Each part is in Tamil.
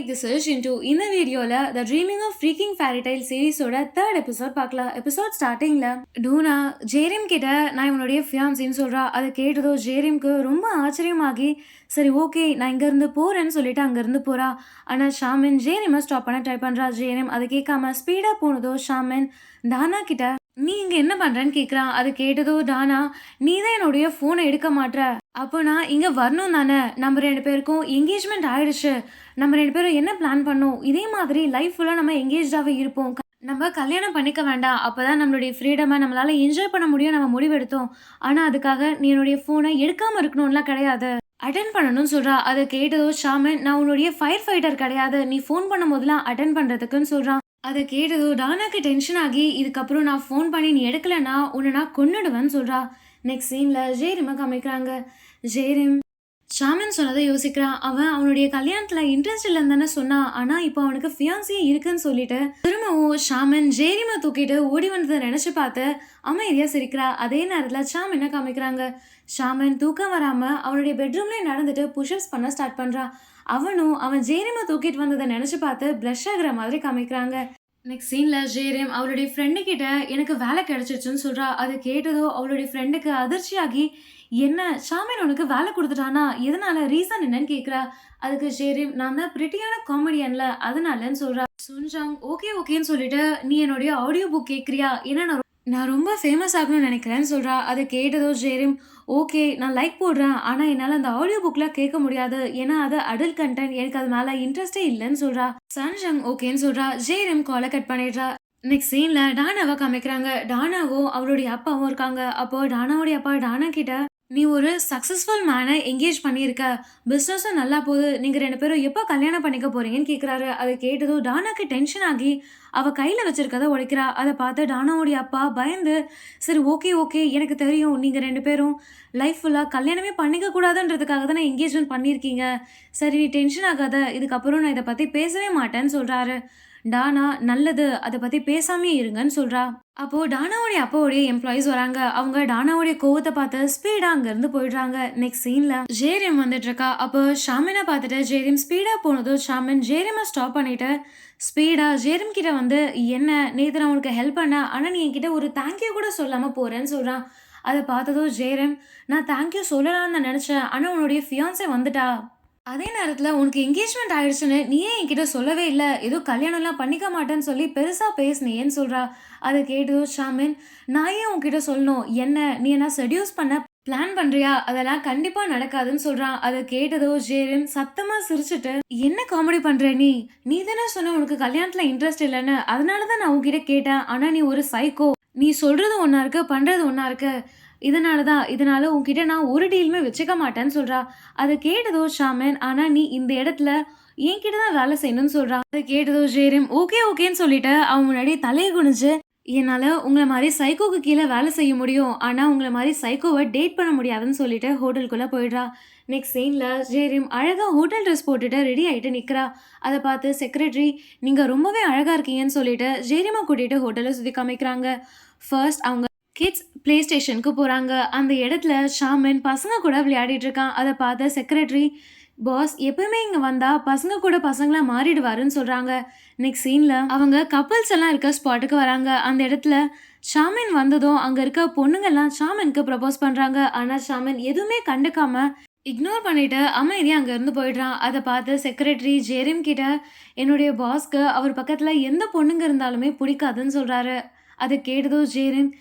திஸ் இஸ் இன்டூ இந்த வீடியோல the dreaming of freaking fairy tail சீரிஸோட தேர்ட் எபிசோட் பார்க்கலாம். எபிசோட் ஸ்டார்டிங்ல டூனா ஜேரிம் கிட்ட நான் இவனுடைய ஃபியான்சின்னு சொல்றா. அதை கேட்டதோ ஜேரிம்க்கு ரொம்ப ஆச்சரியமாகி சரி ஓகே நான் இங்க இருந்து போறேன்னு சொல்லிட்டு அங்க இருந்து போறா. ஆனா ஷாமின் ஜேரிமை ஸ்டாப் பண்ண ட்ரை பண்றா. ஜேரிம் அதை கேட்காம ஸ்பீடா போனதோ ஷாமின் டானா கிட்ட நீ இங்க என்ன பண்றன்னு கேக்குறான். அதை கேட்டதோ டானா நீ தான் என்னுடைய போனை எடுக்க மாட்ற, அப்போ நான் இங்க வரணும் தானே, நம்ம ரெண்டு பேருக்கும் என்கேஜ்மெண்ட் ஆயிடுச்சு, நம்ம ரெண்டு பேரும் என்ன பிளான் பண்ணோம், இதே மாதிரி லைஃப் ஃபுல்லாக நம்ம எங்கேஜாகவே இருப்போம், நம்ம கல்யாணம் பண்ணிக்க வேண்டாம், அப்போதான் நம்மளுடைய ஃப்ரீடமை நம்மளால என்ஜாய் பண்ண முடியும், நம்ம முடிவெடுத்தோம். ஆனால் அதுக்காக நீ என்னுடைய ஃபோனை எடுக்காமல் இருக்கணும்லாம் கிடையாது, அட்டன் பண்ணணும்னு சொல்கிறா. அதை கேட்டதோ ஷாமன் நான் உன்னுடைய ஃபயர் ஃபைட்டர் கிடையாது, நீ ஃபோன் பண்ணும் போதெல்லாம் அட்டன் பண்ணுறதுக்குன்னு சொல்கிறான். அதை கேட்டதோ டானாக்கு டென்ஷன் ஆகி இதுக்கப்புறம் நான் ஃபோன் பண்ணி நீ எடுக்கலைன்னா உன்னை நான் கொன்னுடுவேன்னு சொல்கிறா. நெக்ஸ்ட் சீனில் ஜேரிமை காமிக்கிறாங்க. ஜேரிம் ஷாமன் சொன்னதை யோசிக்கிறான். அவன் அவனுடைய கல்யாணத்தில் இன்ட்ரெஸ்ட் இல்லைன்னு தானே சொன்னான், ஆனால் இப்போ அவனுக்கு ஃபியான்சியே இருக்குன்னு சொல்லிட்டு திரும்பவும் ஷாமன் ஜேரிமை தூக்கிட்டு ஓடி வந்ததை நினச்சி பார்த்து அமைதியாக சிரிக்கிறா. அதே நேரத்தில் ஷாமனை காமிக்கிறாங்க. ஷாமன் தூக்கம் வராமல் அவனுடைய பெட்ரூம்லேயே நடந்துட்டு புஷ்அப்ஸ் பண்ண ஸ்டார்ட் பண்ணுறான். அவனும் அவன் ஜேரிமை தூக்கிட்டு வந்ததை நினச்சி பார்த்து ப்ளஷ் ஆகிற மாதிரி காமிக்கிறாங்க. நெக்ஸ்ட் சீனில் ஜேரிம் அவளுடைய ஃப்ரெண்டு கிட்ட எனக்கு வேலை கிடைச்சிச்சுன்னு சொல்கிறா. அதை கேட்டதோ அவளுடைய ஃப்ரெண்டுக்கு அதிர்ச்சியாகி என்ன ஷாமின் உனக்கு வேலை கொடுத்துட்டானா, எதனால, ரீசன் என்னன்னு கேட்குறா. அதுக்கு ஜேரிம் நான் தான் பிரிட்டியான காமெடியன்ல அதனாலன்னு சொல்கிறா. சுன்ஜாங் ஓகே ஓகேன்னு சொல்லிட்டு நீ என்னுடைய ஆடியோ புக் கேட்குறியா, ஏன்னா நான் ரொம்ப ஃபேமஸ் ஆகணும்னு நினைக்கிறேன்னு சொல்கிறா. அதை கேட்டதோ ஜேரிம் ஓகே நான் லைக் போடுறேன், ஆனால் என்னால் அந்த ஆடியோ புக்கில் கேட்க முடியாது, ஏன்னா அது அடல்ட் கண்டென்ட், எனக்கு அது மேலே இன்ட்ரெஸ்டே இல்லைன்னு சொல்கிறா. சன்ஜங் ஓகேன்னு சொல்கிறா. ஜேரிம் காலை கட் பண்ணிடுறா. நெக்ஸ்ட் சீனில் டானாவை காமிக்கிறாங்க. டானாவும் அவளுடைய அப்பாவும் இருக்காங்க. அப்போ டானாவுடைய அப்பா டானா கிட்ட நீ ஒரு சக்ஸஸ்ஃபுல் மேனை என்கேஜ் பண்ணியிருக்க, பிஸ்னஸும் நல்லா போகுது, நீங்கள் ரெண்டு பேரும் எப்போ கல்யாணம் பண்ணிக்க போகிறீங்கன்னு கேட்குறாரு. அதை கேட்டதும் டானாக்கு டென்ஷன் ஆகி அவள் கையில் வச்சிருக்கதை உடைக்கிறா. அதை பார்த்து டானாவுடைய அப்பா பயந்து சரி ஓகே ஓகே எனக்கு தெரியும் நீங்கள் ரெண்டு பேரும் லைஃப் ஃபுல்லாக கல்யாணமே பண்ணிக்க கூடாதுன்றதுக்காக தான் என்கேஜ்மெண்ட் பண்ணியிருக்கீங்க, சரி நீ டென்ஷன் ஆகாத, இதுக்கப்புறம் நான் இதை பற்றி பேசவே மாட்டேன்னு சொல்கிறாரு. டானா நல்லது அதை பற்றி பேசாமே இருங்கன்னு சொல்கிறா. அப்போது டானாவுடைய அப்பாவுடைய எம்ப்ளாயிஸ் வராங்க. அவங்க டானாவுடைய கோவத்தை பார்த்து ஸ்பீடாக அங்கேருந்து போயிடுறாங்க. நெக்ஸ்ட் சீனில் ஜேரியம் வந்துட்டு இருக்கா. அப்போ ஷாமினை பார்த்துட்டு ஜேரியம் ஸ்பீடாக போனதும் ஷாமின் ஜேரியமை ஸ்டாப் பண்ணிவிட்டு ஸ்பீடாக ஜேரியம் கிட்ட வந்து என்ன நேற்று நான் உனக்கு ஹெல்ப் பண்ண, ஆனால் நீ என்கிட்ட ஒரு தேங்க்யூ கூட சொல்லாமல் போகிறேன்னு சொல்கிறான். அதை பார்த்ததும் ஜேரியம் நான் தேங்க்யூ சொல்லலாம்னு நான் நினச்சேன், ஆனால் உன்னுடைய ஃபியான்ஸே வந்துட்டா, அதே நேரத்தில் உனக்கு என்கேஜ்மெண்ட் ஆயிடுச்சுன்னு நீயே என்கிட்ட சொல்லவே இல்லை, ஏதோ கல்யாணம்லாம் பண்ணிக்க மாட்டேன்னு சொல்லி பெருசாக பேசினேன்னு சொல்கிறா. அதை கேட்டதோ ஷாமின் நான் ஏன் உன்கிட்ட சொல்லணும், என்ன நீ என்ன செடியூஸ் பண்ண பிளான் பண்ணுறியா, அதெல்லாம் கண்டிப்பாக நடக்காதுன்னு சொல்கிறான். அதை கேட்டதோ ஜேரிம் சத்தமாக சிரிச்சுட்டு என்ன காமெடி பண்ணுற நீ தானே சொன்ன உனக்கு கல்யாணத்தில் இன்ட்ரெஸ்ட் இல்லைன்னு, அதனால தான் நான் உன்கிட்ட கேட்டேன், ஆனால் நீ ஒரு சைக்கோ, நீ சொல்கிறது ஒன்றா இருக்கு பண்ணுறது ஒன்றா இருக்கு, இதனால உன்கிட்ட நான் ஒரு டீலுமே வச்சுக்க மாட்டேன்னு சொல்கிறா. அதை கேட்டதோ ஷாமன் ஆனால் நீ இந்த இடத்துல என்கிட்ட தான் வேலை செய்யணும்னு சொல்கிறான். அதை கேட்டதோ ஜேரிம் ஓகே ஓகேன்னு சொல்லிட்டு அவன் முன்னாடி தலையை குனிஞ்சு என்னால் உங்களை மாதிரி சைக்கோக்கு கீழே வேலை செய்ய முடியும், ஆனால் உங்களை மாதிரி சைக்கோவை டேட் பண்ண முடியாதுன்னு சொல்லிட்டு ஹோட்டலுக்குள்ளே போயிடுறா. நெக்ஸ்ட் சீனில் ஜேரிம் அழகாக ஹோட்டல் ட்ரெஸ் போட்டுட்டு ரெடி ஆகிட்டு நிற்கிறா. அதை பார்த்து செக்ரட்டரி நீங்கள் ரொம்பவே அழகாக இருக்கீங்கன்னு சொல்லிட்டு ஜேரிமை கூட்டிகிட்டு ஹோட்டலை சுற்றி காமிக்கிறாங்க. ஃபர்ஸ்ட் அவங்க கிட்ஸ் பிளே ஸ்டேஷனுக்கு போகிறாங்க. அந்த இடத்துல ஷாமன் பசங்க கூட விளையாடிட்டு இருக்கான். அதை பார்த்த செக்ரட்டரி பாஸ் எப்பவுமே இங்கே வந்தால் பசங்க கூட பசங்களாக மாறிடுவாருன்னு சொல்கிறாங்க. நெக்ஸ்ட் சீனில் அவங்க கப்பல்ஸ் எல்லாம் இருக்க ஸ்பாட்டுக்கு வராங்க. அந்த இடத்துல ஷாமன் வந்ததும் அங்கே இருக்க பொண்ணுங்கெல்லாம் ஷாமனுக்கு ப்ரப்போஸ் பண்ணுறாங்க. ஆனால் ஷாமன் எதுவுமே கண்டுக்காம இக்னோர் பண்ணிட்டு அமைதியாக அங்கேருந்து போயிடுறான். அதை பார்த்து செக்ரட்டரி ஜேரிம் கிட்ட என்னுடைய பாஸ்க்கு அவர் பக்கத்தில் எந்த பொண்ணுங்க இருந்தாலுமே பிடிக்காதுன்னு சொல்கிறாரு. அதை கேட்டதோ ஜேரிம்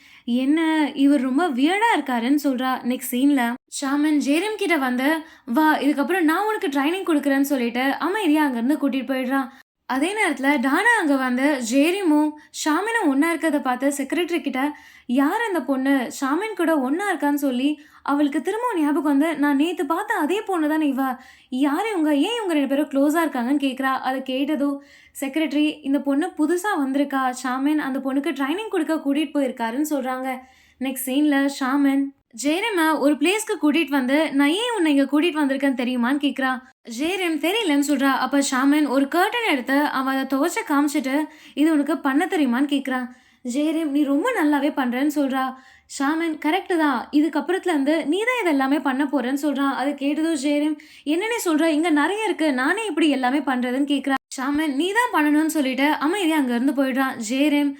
என்ன இவர் ரொம்ப வியர்டாக இருக்காருன்னு சொல்கிறா. நெக்ஸ்ட் சீனில் ஷாமன் ஜேரிம் கிட்ட வந்து வா இதுக்கப்புறம் நான் உனக்கு ட்ரைனிங் கொடுக்குறேன்னு சொல்லிட்டு அமைதியாக அங்கேருந்து கூட்டிகிட்டு போயிடுறான். அதே நேரத்தில் டானா அங்கே வந்து ஜேரிமும் ஷாமினும் ஒன்றா இருக்கிறத பார்த்து செக்ரட்டரி கிட்ட யார் அந்த பொண்ணு ஷாமின் கூட ஒன்றா இருக்கான்னு சொல்லி அவளுக்கு திரும்பவும் ஞாபகம் வந்து நான் நேற்று பார்த்த அதே பொண்ணு தானே இவ, யார் இவங்க, ஏன் இவங்க ரெண்டு பேரும் க்ளோஸாக இருக்காங்கன்னு கேட்குறா. அதை கேட்டதோ செக்ரட்டரி இந்த பொண்ணு புதுசாக வந்திருக்கா, ஷாமின் அந்த பொண்ணுக்கு ட்ரைனிங் கொடுக்க கூட்டிகிட்டு போயிருக்காருன்னு சொல்கிறாங்க. நெக்ஸ்ட் சீனில் ஷாமின் ஜேரிமை ஒரு பிளேஸ்க்கு கூட்டிகிட்டு வந்து நான் ஏன் உன்னை இங்கே கூட்டிகிட்டு வந்திருக்கேன்னு தெரியுமான்னு கேட்குறா. ஜேரிம் தெரியலன்னு சொல்கிறா. அப்போ ஷாமின் ஒரு கர்டன் எடுத்து அவன் அதை துவைச்ச காமிச்சிட்டு இது உனக்கு பண்ண தெரியுமான்னு கேட்குறான். ஜேரிம் நீ ரொம்ப நல்லாவே பண்ணுறேன்னு சொல்கிறா. ஷாமன் கரெக்ட்டு தான். இதுக்கப்புறத்துலருந்து நீ தான் இது எல்லாமே பண்ண போறன்னு சொல்றான். அத கேட்டதும் ஜேரம், "என்ன நீ சொல்ற? இங்க நெறைய இருக்கு. நானே எப்படி எல்லாமே பண்றதுன்னு?" கேட்குறான். ஷாமன், "நீ தான் பண்ணணும்னு" சொல்லிட்டு அமைதியா அங்கருந்து போயிடுறான். ஜேரம்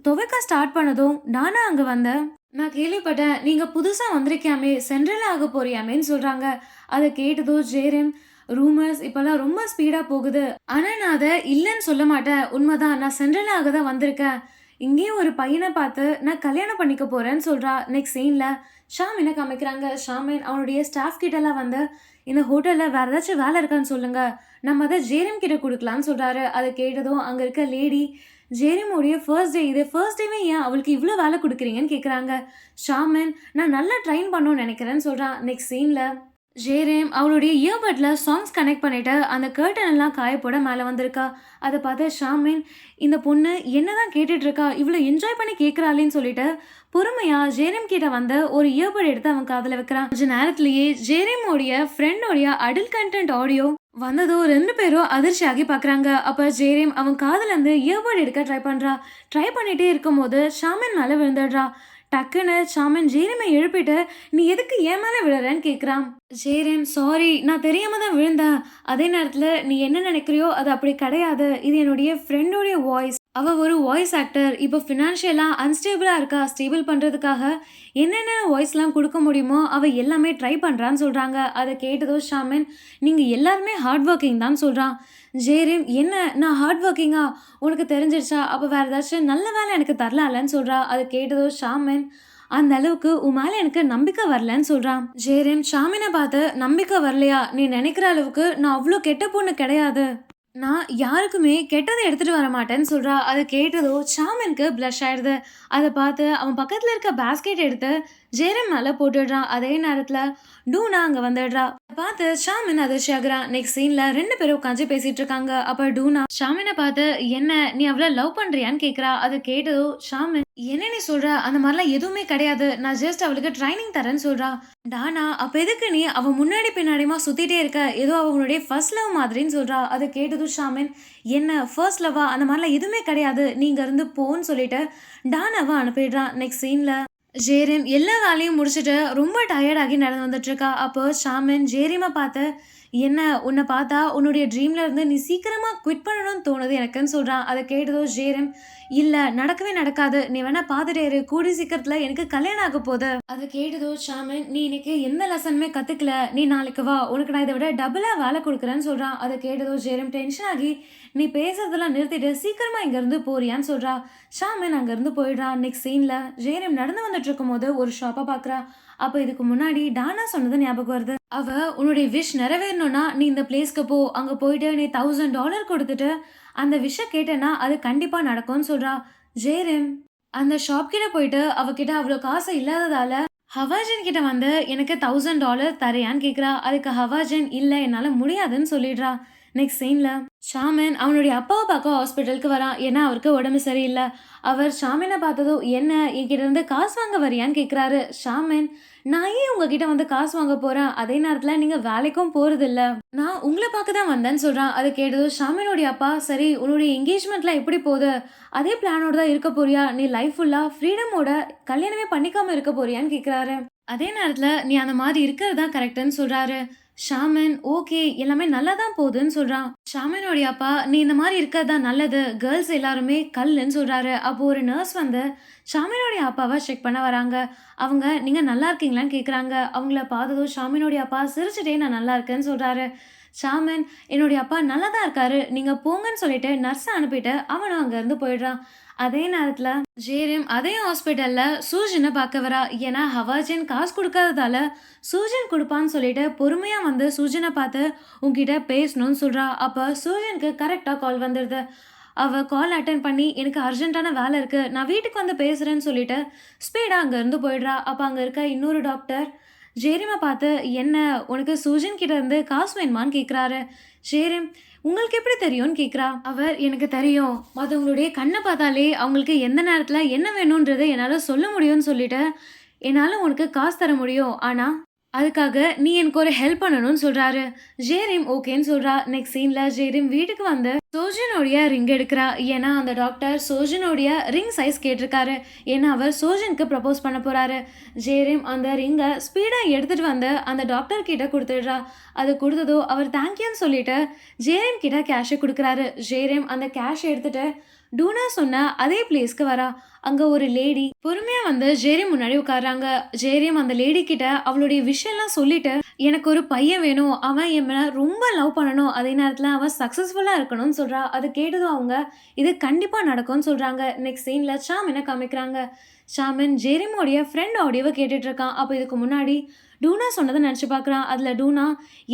துவைக்க ஸ்டார்ட் பண்ணதும், "நானா அங்க வந்தேன்? நான் கேள்விப்பட்டேன். நீங்க புதுசா வந்திருக்கியாமே, சென்ட்ரல் ஆக போறியாமேன்னு" சொல்றாங்க. அத கேட்டதும் ஜேரம், "ரூமர்ஸ் இப்பல்லாம் ரொம்ப ஸ்பீடா போகுது. ஆனா நான் அத இல்லன்னு சொல்ல மாட்டேன். உண்மதான். நான் சென்ட்ரல் ஆக தான் வந்திருக்கேன். இங்கேயும் ஒரு பையன பார்த்து நான் கல்யாணம் பண்ணிக்க போறேன்னு" சொல்றா. நெக்ஸ்ட் சீன்ல ஷாமின காமிக்கிறாங்க. ஷாமின் அவனுடைய ஸ்டாஃப் கிட்டலாம் வந்து, "இந்த ஹோட்டல்ல வேற ஏதாச்சும் வேலை இருக்கான்னு சொல்லுங்க. நம்ம அத ஜேரம் கிட்ட குடுக்கலாம்ன்னு" சொல்றாரு. அத கேட்டதும் அங்க இருக்க லேடி, "ஜேரமுடைய ஃபர்ஸ்ட் டே இது. ஃபர்ஸ்ட் டேவே ஏன் அவளுக்கு இவ்ளோ வேலை குடுக்குறீங்கன்னு?" கேட்குறாங்க. ஷாமன், "நான் நல்லா ட்ரெயின் பண்ணணும்னு நெனைக்கிறேன்னு" சொல்றான். நெக்ஸ்ட் சீன்ல ஜேரேம் அவளுடைய இயர்பட்ல சாங்ஸ் கனெக்ட் பண்ணிட்டு அந்த கர்டன் எல்லாம் காய போட மேல வந்திருக்கா. அத பார்த்த ஷாமின், "இந்த பொண்ணு என்னதான் கேட்டுட்டு இருக்கா? இவ்ளோ என்ஜாய் பண்ணி கேட்கிறாளேன்னு" சொல்லிட்டு பொறுமையா ஜேரேம் கிட்ட வந்து ஒரு இயர்பட் எடுத்து அவன் காதுல வைக்கிறான். கொஞ்ச நேரத்திலேயே ஜேரேமோடைய ஃப்ரெண்டோடைய அடல்ட் கன்டென்ட் ஆடியோ வந்ததும் 2 பேரும் அதிர்ச்சியாகி பார்க்குறாங்க. அப்ப ஜேரேம் அவன் காதுல இருந்து இயர்பட் எடுக்க ட்ரை பண்றா. ட்ரை பண்ணிட்டே இருக்கும்போது ஷாமின் மேல விழுந்துடுறா. டக்குன்னு ஷாமின் ஜேரேமை எழுப்பிட்டு, "நீ எதுக்கு என் மேல விழுறன்னு?" கேட்குறான். ஜேரேம், "சாரி, நான் தெரியாம தான் விழுந்தேன். அதே நேரத்துல நீ என்ன நினைக்கிறியோ அது அப்படி கிடையாது. இது என்னுடைய ஃப்ரெண்டோடைய வாய்ஸ். அவ ஒரு வாய்ஸ் ஆக்டர். இப்போ ஃபினான்ஷியலா அன்ஸ்டேபிளா இருக்கா. ஸ்டேபிள் பண்றதுக்காக என்னென்ன வாய்ஸ்லாம் குடுக்க முடியுமோ அவ எல்லாமே ட்ரை பண்றான்னு" சொல்றாங்க. அத கேட்டதும் ஷாமின், "நீங்க எல்லாருமே ஹார்ட் ஒர்க்கிங் தான்" சொல்றான். ஜேரேம், "என்ன நான் ஹார்ட் ஒர்க்கிங்கா? உனக்கு தெரிஞ்சிருச்சா? அப்ப வேற ஏதாச்சும் நல்ல வேலை எனக்கு தரலாம்லன்னு" சொல்றா. அத கேட்டதும் ஷாமின், "அந்த அளவுக்கு உன் மேல எனக்கு நம்பிக்கை வரலன்னு" சொல்றான். ஜேரேம் ஷாமின பார்த்து, "நம்பிக்கை வரலையா? நீ நினைக்கிற அளவுக்கு நான் அவ்ளோ கெட்ட பொண்ணு கிடையாது. நான் யாருக்குமே கெட்டத எடுத்துட்டு வரமாட்டேன்னு" சொல்றா. அத கேட்டதும் ஷாமினுக்கு ப்ளஷ் ஆயிடுது. அத பார்த்து அவன் பக்கத்துல இருக்க பாஸ்கெட் எடுத்து ஜேரம் மேல போட்டுடுறான். அதே நேரத்துல டூனா அங்க வந்துடுறா. அத பார்த்து ஷாமின் அதிர்ச்சியாகுறான். நெக்ஸ்ட் சீன்ல 2 பேரும் உட்காந்து பேசிட்டு இருக்காங்க. அப்ப டூனா ஷாமின பார்த்து, "என்ன நீ அவள லவ் பண்றியான்னு?" கேட்கிறா. அத கேட்டதும் ஷாமின், "என்ன நீ சொல்ற? அந்த மாதிரிலாம் எதுவுமே கிடையாது. நான் ஜஸ்ட் அவளுக்கு ட்ரைனிங் தரேன்னு" சொல்றா. டானா, "அப்ப எதுக்கு நீ அவ முன்னாடி பின்னாடியுமா சுத்திட்டே இருக்க? ஏதோ அவளுடைய ஃபர்ஸ்ட் லவ் மாதிரின்னு" சொல்றா. அத கேட்டதும் ஷாமின், "என்ன ஃபர்ஸ்ட் லவ்வா? அந்த மாதிரிலாம் எதுவுமே கிடையாது. நீ இங்க இருந்து போன்னு" சொல்லிட்டு டானாவ அனுப்பிடுறான். நெக்ஸ்ட் சீன்ல ஜேரிம் எல்லா வேலையும் முடிச்சுட்டு ரொம்ப டயர்ட் ஆகி நடந்து வந்துட்டு இருக்கா. அப்போ ஷாமின் ஜேரிமை பார்த்து, "என்ன உன்னை பார்த்தா உன்னுடைய ட்ரீம்ல இருந்து நீ சீக்கிரமா குவிட் பண்ணணும்னு தோணுது எனக்குன்னு" சொல்றான். அதை கேட்டதோ ஜேரிம், "இல்ல நடக்கவே நடக்காது. நீ வேணா பார்த்துட்டே இரு. கூடிய சீக்கிரத்துல எனக்கு கல்யாணம் ஆக போகுது." அதை கேட்டதோ ஷாமின், "நீ இன்னைக்கு எந்த லெசனுமே கத்துக்கல. நீ நாளைக்கு வா. உனக்கு நான் இதை விட டபுளா வேலை கொடுக்குறேன்னு" சொல்றான். அதை கேட்டதோ ஜேரிம் டென்ஷன் ஆகி, "நீ பேசுறதெல்லாம் நிறுத்திட்டு சீக்கிரமா இங்க இருந்து போறியான்னு" சொல்றா. ஷாமின் அங்க இருந்து போயிடுறான். நெக்ஸ்ட் சீன்ல ஜேரிம் நடந்து வந்துட்டு இருக்கும்போது ஒரு ஷாப்பை பார்க்கறா. அப்ப இதுக்கு முன்னாடி டானா சொன்னது ஞாபகம் வருது. அவ, "உன்னுடைய விஷ் நிறைவேறணும்னா நீ இந்த பிளேஸ்க்கு போ. அங்க போயிட்டு நீ $1000 கொடுத்துட்டு அந்த விஷ கேட்டேன்னா அது கண்டிப்பா நடக்கும்னு" சொல்றா. ஜேரிம் அந்த ஷாப் கிட்ட போயிட்டு அவகிட்ட அவ்வளோ காசு இல்லாததால ஹவாஜன் கிட்ட வந்து, "எனக்கு $1000 தரியான்னு" கேக்குறா. அதுக்கு ஹவாஜன், "இல்ல என்னால முடியாதுன்னு" சொல்லிடுறா. நெக்ஸ்ட் சீன்ல ஷாமின் அவனுடைய அப்பாவை பார்க்க ஹாஸ்பிட்டலுக்கு வரான். ஏன்னா அவருக்கு உடம்பு சரியில்லை. அவர் ஷாமினை பார்த்ததும், "என்ன என்கிட்ட இருந்து காசு வாங்க வரியான்னு" கேட்குறாரு. ஷாமின், "நான் ஏன் உங்ககிட்ட வந்து காசு வாங்க போறேன்? அதே நேரத்துல நீங்க வேலைக்கும் போறதில்ல. நான் உங்களை பார்க்க தான் வந்தேன்னு" சொல்றான். அதை கேட்டதும் ஷாமினுடைய அப்பா, "சரி உன்னுடைய என்கேஜ்மெண்ட்லாம் எப்படி போகுது? அதே பிளானோட தான் இருக்க போறியா? நீ லைஃப் ஃபுல்லா ஃப்ரீடமோட கல்யாணமே பண்ணிக்காம இருக்க போறியான்னு" கேட்குறாரு. அதே நேரத்துல நீ அந்த மாதிரி இருக்கிறது தான் கரெக்ட்ன்னு சொல்றாரு. ஷாமின், "ஓகே எல்லாமே நல்லா தான் போகுதுன்னு" சொல்றான். ஷாமினோடைய அப்பா, "நீ இந்த மாதிரி இருக்கிறது தான் நல்லது. கேர்ள்ஸ் எல்லாருமே கல்லுன்னு" சொல்றாரு. அப்போ ஒரு நர்ஸ் வந்து ஷாமினோடைய அப்பாவை செக் பண்ண வராங்க. அவங்க, "நீங்க நல்லா இருக்கீங்களான்னு" கேட்குறாங்க. அவங்கள பார்த்ததும் ஷாமினோடைய அப்பா சிரிச்சுட்டே, "நான் நல்லா இருக்கேன்னு" சொல்றாரு. ஷாமின், "என்னுடைய அப்பா நல்லா தான் இருக்காரு. நீங்க போங்கன்னு" சொல்லிட்டு நர்ஸை அனுப்பிட்டு அவனும் அங்கேருந்து போயிடுறான். அதே நேரத்துல ஜேரிம் அதே ஹாஸ்பிட்டல்ல சூஜனை பார்க்க வரா. ஏன்னா ஹவாஜன் காசு கொடுக்காததால சூஜன் கொடுப்பான்னு சொல்லிட்டு பொறுமையா வந்து சூஜனை பார்த்து உன்கிட்ட பேசணும்னு சொல்றா. அப்ப சூஜனுக்கு கரெக்டா கால் வந்துடுது. அவ கால் அட்டன் பண்ணி, "எனக்கு அர்ஜென்ட்டான வேலை இருக்கு. நான் வீட்டுக்கு வந்து பேசுறேன்னு" சொல்லிட்டு ஸ்பீடா அங்க இருந்து போயிடுறா. அப்ப அங்க இருக்க இன்னொரு டாக்டர் ஜேரிமை பார்த்து, "என்ன உனக்கு சூஜன் கிட்ட இருந்து காசு வேணுமான்னு" கேட்குறாரு. ஜேரிம், "உங்களுக்கு எப்படி தெரியும்னு" கேட்குறா. அவர், "எனக்கு தெரியும். மற்றவங்களுடைய கண்ணை பார்த்தாலே அவங்களுக்கு எந்த நேரத்தில் என்ன வேணுன்றதை என்னால் சொல்ல முடியும்னு சொல்லிட்டு என்னால் உனக்கு காசு தர முடியும். ஆனால் அதுக்காக நீ எனக்கு ஒரு ஹெல்ப் பண்ணணும்னு சொல்றாரு. ஜேரிம் ஓகேன்னு சொல்றா. நெக்ஸ்ட் சீன்ல ஜேரிம் வீட்டுக்கு வந்து சோஜனுடைய ரிங் எடுக்கிறா. ஏன்னா அந்த டாக்டர் சோஜனுடைய ரிங் சைஸ் கேட்டிருக்காரு. ஏன்னா அவர் சோஜனுக்கு ப்ரப்போஸ் பண்ண போறாரு. ஜேரிம் அந்த ரிங்கை ஸ்பீடா எடுத்துட்டு வந்து அந்த டாக்டர் கிட்ட கொடுத்துடுறா. அது கொடுத்ததோ அவர் தேங்க்யூன்னு சொல்லிட்டு ஜேரிம் கிட்ட கேஷை கொடுக்குறாரு. ஜேரிம் அந்த கேஷ் எடுத்துட்டு டூனா சொன்ன அதே பிளேஸ்க்கு வரா. அங்க ஒரு லேடி பொறுமையா வந்து ஜேரிம் முன்னாடி உட்கார்றாங்க. ஜேரிம் அந்த லேடி கிட்ட அவளுடைய விஷயம்லாம் சொல்லிட்டு, எனக்கு ஒரு பையன் வேணும். அவன் என் மேல ரொம்ப லவ் பண்ணணும். அதே நேரத்துல அவன் சக்சஸ்ஃபுல்லா இருக்கணும்னு சொல்றா. அது கேட்டதும் அவங்க இது கண்டிப்பா நடக்கும்னு சொல்றாங்க. நெக்ஸ்ட் சீன்ல சாமின காமிக்கிறாங்க. சாமன் ஜேரிமோடைய ஃப்ரெண்ட் ஆடியோவை கேட்டுட்டு இருக்கான். அப்போ இதுக்கு முன்னாடி டூனா சொன்னதை நினச்சி பார்க்குறான். அதில் டூனா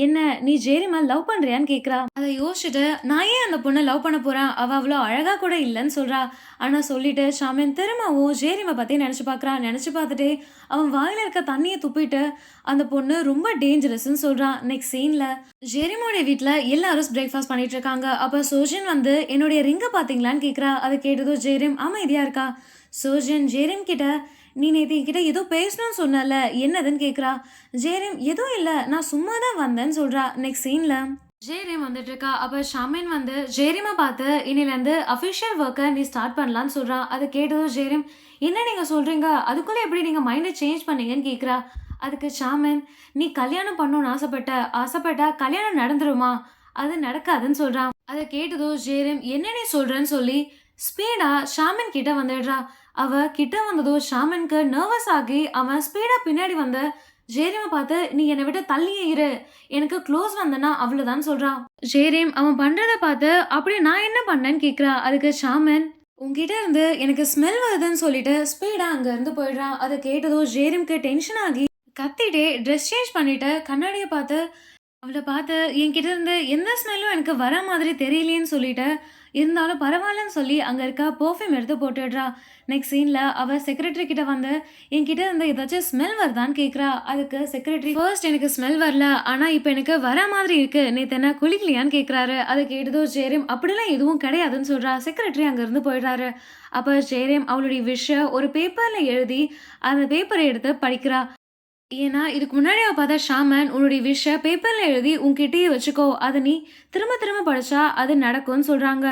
என்ன நீ ஜேரிமை லவ் பண்ணுறியான்னு கேட்குறா. அதை யோசிச்சுட்டு நான் ஏன் அந்த பொண்ணை லவ் பண்ண போகிறேன், அவள் அவ்வளோ அழகாக கூட இல்லைன்னு சொல்கிறா. ஆனால் சொல்லிட்டு ஷாமின் திரும்பவும் ஜேரிமை பற்றி நினச்சி பார்க்குறான். நினச்சி பார்த்துட்டு அவன் வாயில் இருக்க தண்ணியை துப்பிட்டு அந்த பொண்ணு ரொம்ப டேஞ்சரஸ்ன்னு சொல்கிறான். நெக்ஸ்ட் சீனில் ஜெரிமோடைய வீட்டில் எல்லாரும் பிரேக்ஃபாஸ்ட் பண்ணிட்டு இருக்காங்க. அப்போ சோஜன் வந்து என்னுடைய ரிங்கை பார்த்தீங்களான்னு கேட்குறா. அதை கேட்டதும் ஜெரிம் அமைதியாக இருக்கா. சோஜன் ஜெரிம் கிட்ட நீ நேற்று என்கிட்ட ஏதோ பேசணும்னு சொன்னல என்னதுன்னு கேட்குறா. ஜேரிம் எதுவும் இல்லை நான் சும்மா தான் வந்தேன்னு சொல்கிறா. நெக்ஸ்ட் சீனில் ஜேரிம் வந்துட்டு இருக்கா. அப்போ ஷாமின் வந்து ஜேரிமை பார்த்து இன்னிலேருந்து அஃபிஷியல் ஒர்க்கை நீ ஸ்டார்ட் பண்ணலான்னு சொல்கிறான். அதை கேட்டதும் ஜேரிம் என்ன நீங்கள் சொல்கிறீங்க, அதுக்குள்ளே எப்படி நீங்கள் மைண்டை சேஞ்ச் பண்ணீங்கன்னு கேட்குறா. அதுக்கு ஷாமின் நீ கல்யாணம் பண்ணணும்னு ஆசைப்பட்டா கல்யாணம் நடந்துருமா, அது நடக்காதுன்னு சொல்கிறான். அதை கேட்டதும் ஜேரிம் என்ன நீ சொல்கிறேன்னு சொல்லி ஸ்பீடா ஷாமின் கிட்ட வந்துடுறா. அவ கிட்ட வந்ததும் ஷாமின்க்கு நர்வஸ் ஆகி அவன் ஸ்பீடா பின்னாடி வந்த ஜேரிமை பார்த்து நீ என்னை விட்டு தள்ளியே இரு, எனக்கு க்ளோஸ் வந்தனா அவ்வளோதான் சொல்றான். ஜேரிம் அவன் பண்றதை பார்த்து அப்படி நான் என்ன பண்ணேன்னு கேட்குறா. அதுக்கு ஷாமின் உங்ககிட்ட இருந்து எனக்கு ஸ்மெல் வருதுன்னு சொல்லிட்டு ஸ்பீடா அங்க இருந்து போயிடுறான். அதை கேட்டதும் ஜேரிம்க்கு டென்ஷன் ஆகி கத்திட்டே ட்ரெஸ் சேஞ்ச் பண்ணிட்டு கண்ணாடியை பார்த்து அவளை பார்த்து என்கிட்ட இருந்து எந்த ஸ்மெல்லும் எனக்கு வர மாதிரி தெரியலேன்னு சொல்லிட்டு இருந்தாலும் பரவாயில்லன்னு சொல்லி அங்கே இருக்க பர்ஃப்யூம் எடுத்து போட்டுடுறா. நெக்ஸ்ட் சீனில் அவள் செக்ரட்டரி கிட்ட வந்து என்கிட்ட இருந்து ஏதாச்சும் ஸ்மெல் வருதான்னு கேட்குறா. அதுக்கு செக்ரட்டரி ஃபர்ஸ்ட் எனக்கு ஸ்மெல் வரல, ஆனால் இப்போ எனக்கு வர மாதிரி இருக்கு, நேற்று என்ன குளிக்கலையான்னு கேட்குறாரு. அதை கேட்டதோ ஜேரிம் அப்படிலாம் எதுவும் கிடையாதுன்னு சொல்கிறா. செக்ரட்டரி அங்கேருந்து போயிடுறாரு. அப்போ ஜேரிம் அவளுடைய விஷயம் ஒரு பேப்பரில் எழுதி அந்த பேப்பரை எடுத்து படிக்கிறா. ஏன்னா இதுக்கு முன்னாடி அவ பார்த்தா ஷாமன் உன்னுடைய விஷயம் பேப்பரில் எழுதி உன்கிட்டயே வச்சுக்கோ, அதை நீ திரும்ப திரும்ப படிச்சா அது நடக்கும்னு சொல்கிறாங்க.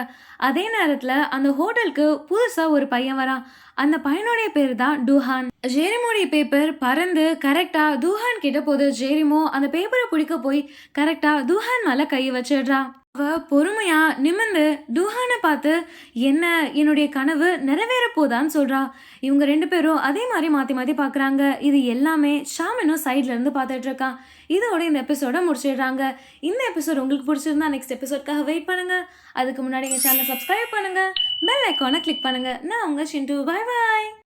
அதே நேரத்தில் அந்த ஹோட்டலுக்கு புதுசாக ஒரு பையன் வரான். அந்த பையனுடைய பேர் தான் டூஹான். ஜேரிமோடைய பேப்பர் பறந்து கரெக்டாக தூஹான் கிட்ட போகுது. ஜேரிமோ அந்த பேப்பரை பிடிக்க போய் கரெக்டாக தூஹான் மேலே கை வச்சிடுறா. அவ பொறுமையா நிமிர்ந்து டூஹானை பார்த்து என்ன என்னுடைய கனவு நிறைவேற போதான்னு சொல்றா. இவங்க ரெண்டு பேரும் அதே மாதிரி மாற்றி மாற்றி பார்க்குறாங்க. இது எல்லாமே ஷாமினும் சைட்ல இருந்து பார்த்துட்டு இருக்கான். இதோட இந்த எபிசோட முடிச்சிடுறாங்க. இந்த எபிசோட் உங்களுக்கு பிடிச்சிருந்தா நெக்ஸ்ட் எபிசோட்காக வெயிட் பண்ணுங்க. அதுக்கு முன்னாடி எங்கள் சேனலை சப்ஸ்கிரைப் பண்ணுங்க, பெல் ஐக்கானை கிளிக் பண்ணுங்க. நான் உங்க சிண்டு. பாய் பாய்.